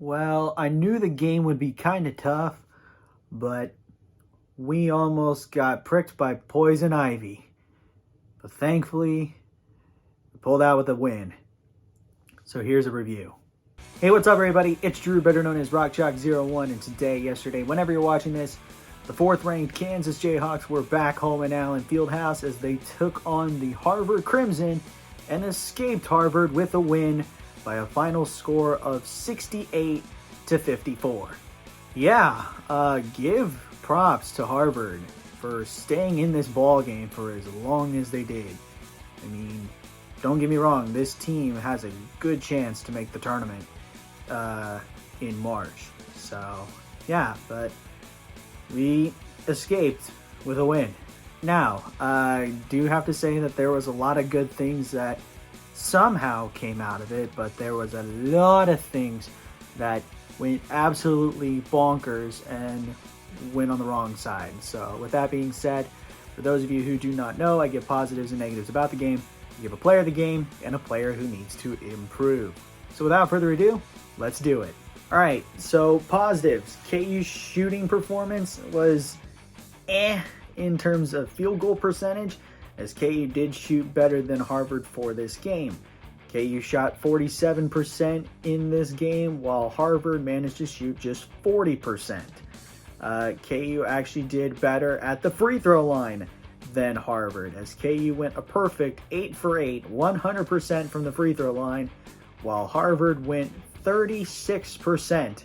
Well, I knew the game would be kind of tough, but we almost got pricked by poison ivy. But thankfully, we pulled out with a win. So here's a review. Hey, what's up, everybody? It's Drew, better known as RockChalk01, and yesterday, whenever you're watching this, the 4th-ranked Kansas Jayhawks were back home in Allen Fieldhouse as they took on the Harvard Crimson and escaped Harvard with a win by a final score of 68-54. Yeah, give props to Harvard for staying in this ball game for as long as they did. I mean, don't get me wrong, this team has a good chance to make the tournament in March. So, yeah, but we escaped with a win. Now, I do have to say that there was a lot of good things that somehow came out of it, but there was a lot of things that went absolutely bonkers and went on the wrong side. So with that being said, for those of you who do not know, I give positives and negatives about the game. I give a player of the game and a player who needs to improve. So without further ado, let's do it. All right, so positives. KU's shooting performance was in terms of field goal percentage, as KU did shoot better than Harvard for this game. KU shot 47% in this game, while Harvard managed to shoot just 40%. KU actually did better at the free throw line than Harvard, as KU went a perfect 8 for 8, 100% from the free throw line, while Harvard went 36%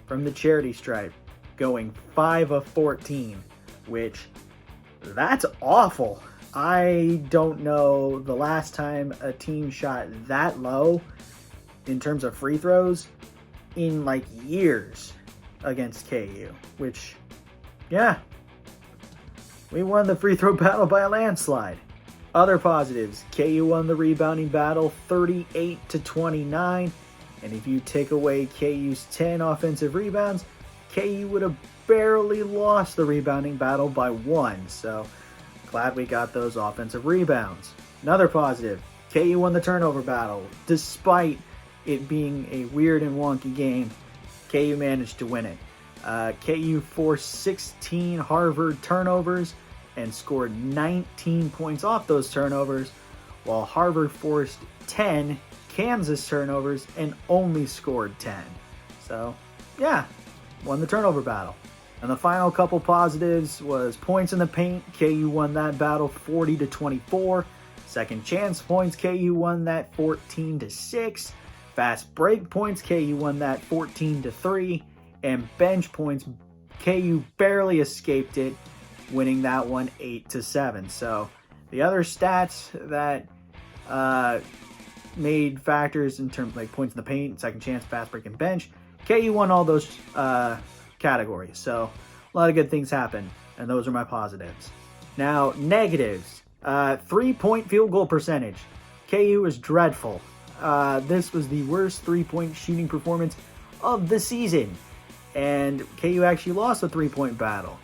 from the charity stripe, going 5 of 14, which, that's awful. I don't know the last time a team shot that low in terms of free throws in like years against KU, which, yeah, we won the free throw battle by a landslide. Other positives, KU won the rebounding battle 38-29, and if you take away KU's 10 offensive rebounds, KU would have barely lost the rebounding battle by 1, so glad we got those offensive rebounds. Another positive, KU won the turnover battle. Despite it being a weird and wonky game, KU managed to win it. KU forced 16 Harvard turnovers and scored 19 points off those turnovers, while Harvard forced 10 Kansas turnovers and only scored 10. So, yeah, won the turnover battle. And the final couple positives was points in the paint. KU won that battle 40-24. Second chance points, KU won that 14-6. Fast break points, KU won that 14-3. And bench points, KU barely escaped it, winning that one 8-7. So the other stats that made factors in terms of like points in the paint, second chance, fast break, and bench, KU won all those categories. So a lot of good things happened, and those are my positives. Now, negatives. 3-point field goal percentage. KU is dreadful. This was the worst 3-point shooting performance of the season, and KU actually lost the 3-point battle,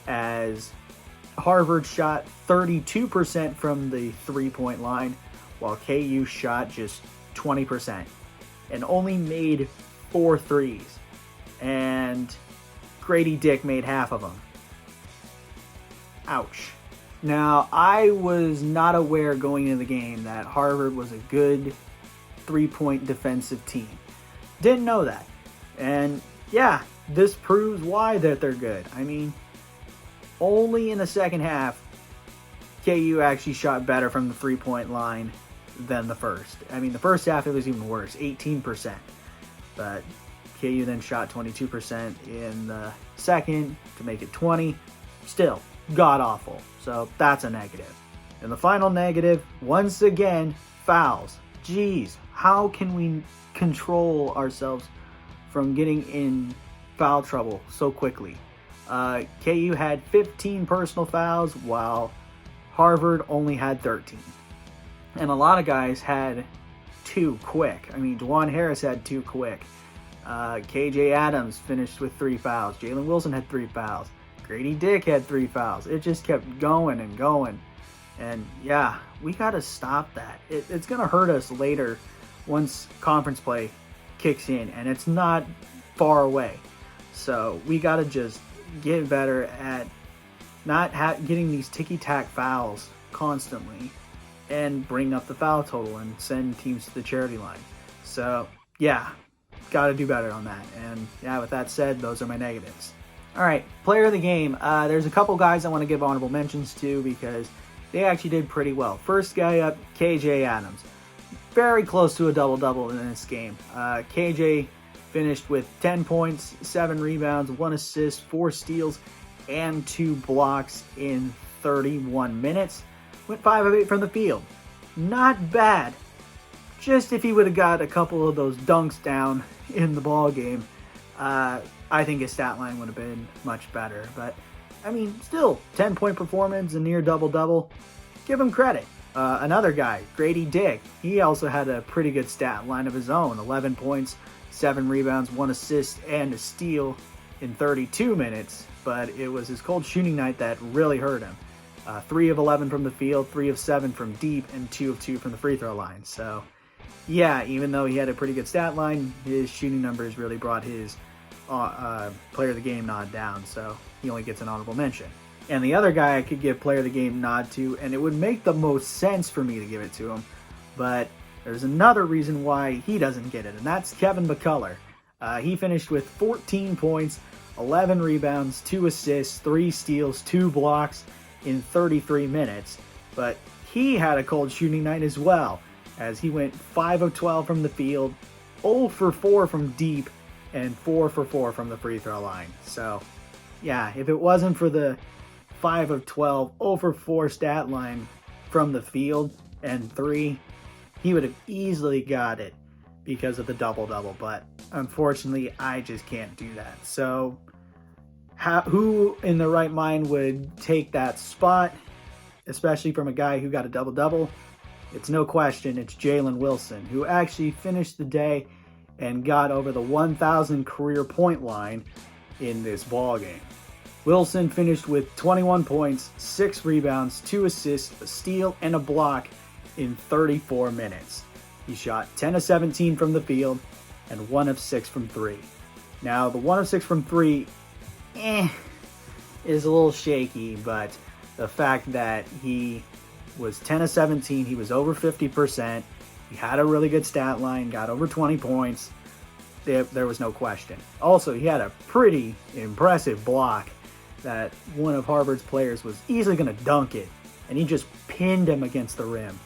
as Harvard shot 32% from the 3-point line, while KU shot just 20% and only made 4 threes. And Grady Dick made half of them. Ouch. Now, I was not aware going into the game that Harvard was a good 3-point defensive team. Didn't know that. And yeah, this proves why that they're good. I mean, only in the second half, KU actually shot better from the 3-point line than the first. I mean, the first half it was even worse, 18%. But KU then shot 22% in the second to make it 20. Still, god-awful. So that's a negative. And the final negative, once again, fouls. Jeez, how can we control ourselves from getting in foul trouble so quickly? KU had 15 personal fouls, while Harvard only had 13. And a lot of guys had 2 quick. I mean, DeJuan Harris had 2 quick. KJ Adams finished with 3 fouls. Jalen Wilson had 3 fouls. Grady Dick had 3 fouls. It just kept going and going. And yeah, we got to stop that. It's going to hurt us later once conference play kicks in. And it's not far away. So we got to just get better at not getting these ticky-tack fouls constantly and bring up the foul total and send teams to the charity line. So, yeah, got to do better on that. And, yeah, with that said, those are my negatives. All right, player of the game. There's a couple guys I want to give honorable mentions to because they actually did pretty well. First guy up, KJ Adams. Very close to a double-double in this game. KJ finished with 10 points, 7 rebounds, 1 assist, 4 steals, and 2 blocks in 31 minutes. Went 5 of 8 from the field. Not bad. Just if he would have got a couple of those dunks down in the ball game, I think his stat line would have been much better. But, I mean, still, 10-point performance, a near double-double. Give him credit. Another guy, Grady Dick, he also had a pretty good stat line of his own. 11 points, 7 rebounds, 1 assist, and a steal in 32 minutes. But it was his cold shooting night that really hurt him. 3 of 11 from the field, 3 of 7 from deep, and 2 of 2 from the free throw line. So, yeah, even though he had a pretty good stat line, his shooting numbers really brought his player of the game nod down. So he only gets an honorable mention. And the other guy I could give player of the game nod to, and it would make the most sense for me to give it to him, but there's another reason why he doesn't get it, and that's Kevin McCullough. He finished with 14 points, 11 rebounds, 2 assists, 3 steals, 2 blocks in 33 minutes. But he had a cold shooting night as well, as he went 5 of 12 from the field, 0 for 4 from deep, and 4 for 4 from the free throw line. So, yeah, if it wasn't for the 5 of 12, 0 for 4 stat line from the field and 3, he would have easily got it because of the double-double. But unfortunately, I just can't do that. So who in the right mind would take that spot, especially from a guy who got a double-double? It's no question, it's Jalen Wilson, who actually finished the day and got over the 1,000 career point line in this ball game. Wilson finished with 21 points, 6 rebounds, 2 assists, a steal, and a block in 34 minutes. He shot 10 of 17 from the field and 1 of 6 from 3. Now, the 1 of 6 from 3 is a little shaky, but the fact that he was 10 of 17, he was over 50%, he had a really good stat line, got over 20 points, there was no question. Also, he had a pretty impressive block that one of Harvard's players was easily going to dunk it, and he just pinned him against the rim,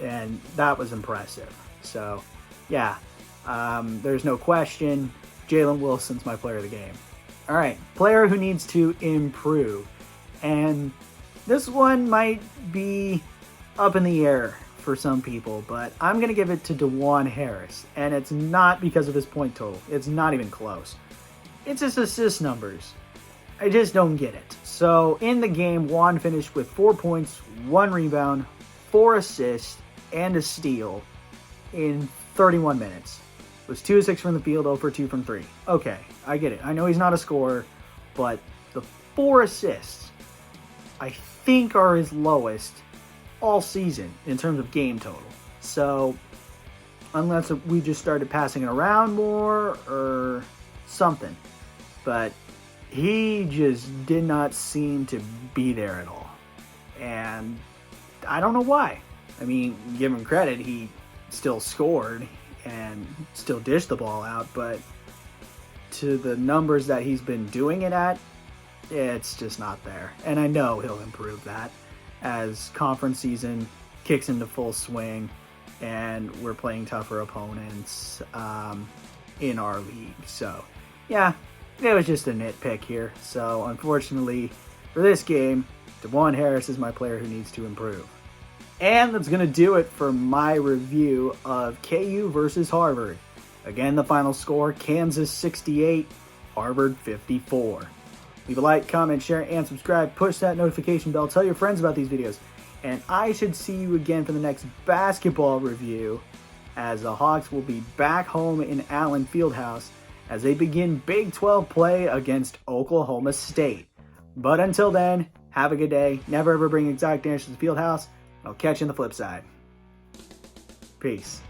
and that was impressive. So, yeah, there's no question, Jalen Wilson's my player of the game. All right, player who needs to improve, and this one might be up in the air for some people, but I'm going to give it to DeJuan Harris, and it's not because of his point total. It's not even close. It's his assist numbers. I just don't get it. So in the game, Juan finished with 4 points, 1 rebound, 4 assists, and a steal in 31 minutes. It was 2 of 6 from the field, 0 for 2 from 3. Okay, I get it. I know he's not a scorer, but the 4 assists, I think, are his lowest all season in terms of game total. So unless we just started passing it around more or something. But he just did not seem to be there at all. And I don't know why. I mean, give him credit, he still scored and still dished the ball out, but to the numbers that he's been doing it at, it's just not there. And I know he'll improve that as conference season kicks into full swing and we're playing tougher opponents in our league. So, yeah, it was just a nitpick here. So, unfortunately, for this game, DeJuan Harris is my player who needs to improve. And that's going to do it for my review of KU versus Harvard. Again, the final score, Kansas 68, Harvard 54. Leave a like, comment, share, and subscribe. Push that notification bell. Tell your friends about these videos. And I should see you again for the next basketball review, as the Hawks will be back home in Allen Fieldhouse as they begin Big 12 play against Oklahoma State. But until then, have a good day. Never ever bring exotic dancers to the Fieldhouse. I'll catch you on the flip side. Peace.